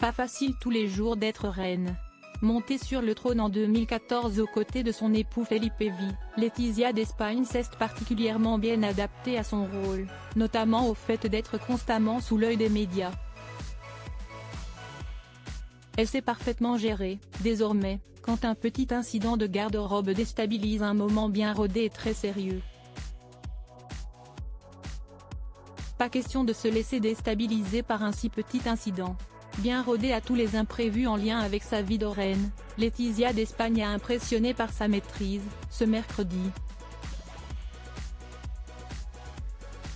Pas facile tous les jours d'être reine. Montée sur le trône en 2014 aux côtés de son époux Felipe V, Letizia d'Espagne s'est particulièrement bien adaptée à son rôle, notamment au fait d'être constamment sous l'œil des médias. Elle sait parfaitement gérer, désormais, quand un petit incident de garde-robe déstabilise un moment bien rodé et très sérieux. Pas question de se laisser déstabiliser par un si petit incident. Bien rodée à tous les imprévus en lien avec sa vie de reine, Letizia d'Espagne a impressionné par sa maîtrise, ce mercredi.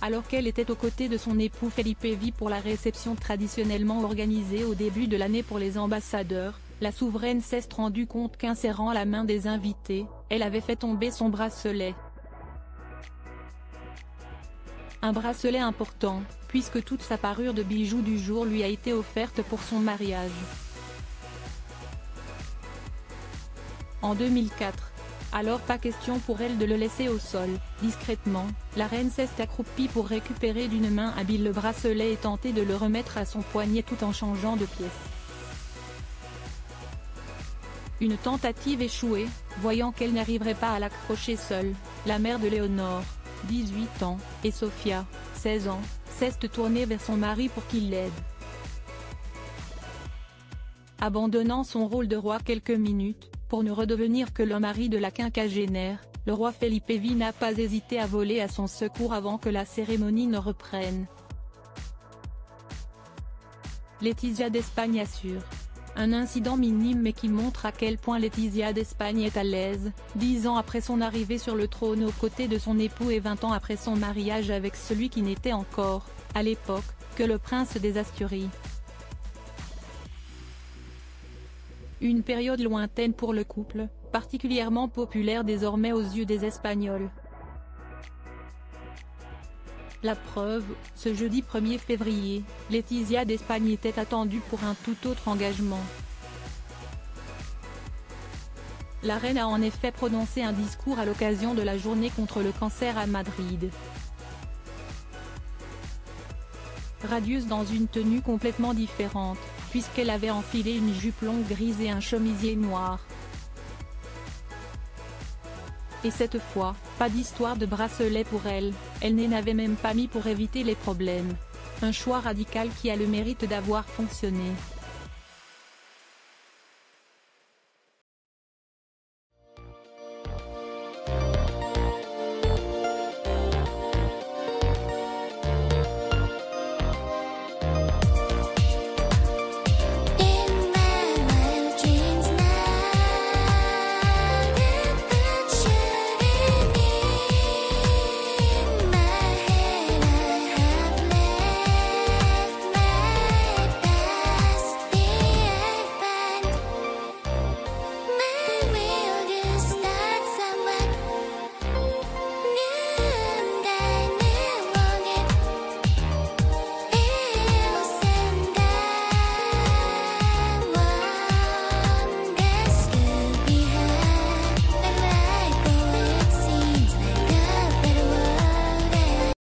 Alors qu'elle était aux côtés de son époux Felipe V pour la réception traditionnellement organisée au début de l'année pour les ambassadeurs, la souveraine s'est rendue compte qu'en serrant la main des invités, elle avait fait tomber son bracelet. Un bracelet important, puisque toute sa parure de bijoux du jour lui a été offerte pour son mariage. En 2004. Alors pas question pour elle de le laisser au sol. Discrètement, la reine s'est accroupie pour récupérer d'une main habile le bracelet et tenter de le remettre à son poignet tout en changeant de pièce. Une tentative échouée, voyant qu'elle n'arriverait pas à l'accrocher seule, la mère de Léonore, 18 ans, et Sofia, 16 ans, s'est tournée vers son mari pour qu'il l'aide. Abandonnant son rôle de roi quelques minutes, pour ne redevenir que le mari de la quinquagénaire, le roi Felipe V n'a pas hésité à voler à son secours avant que la cérémonie ne reprenne. Letizia d'Espagne assure. Un incident minime mais qui montre à quel point Letizia d'Espagne est à l'aise, 10 ans après son arrivée sur le trône aux côtés de son époux et 20 ans après son mariage avec celui qui n'était encore, à l'époque, que le prince des Asturies. Une période lointaine pour le couple, particulièrement populaire désormais aux yeux des Espagnols. La preuve, ce jeudi 1er février, Letizia d'Espagne était attendue pour un tout autre engagement. La reine a en effet prononcé un discours à l'occasion de la journée contre le cancer à Madrid. Radieuse dans une tenue complètement différente, puisqu'elle avait enfilé une jupe longue grise et un chemisier noir. Et cette fois, pas d'histoire de bracelet pour elle, elle n'en avait même pas mis pour éviter les problèmes. Un choix radical qui a le mérite d'avoir fonctionné.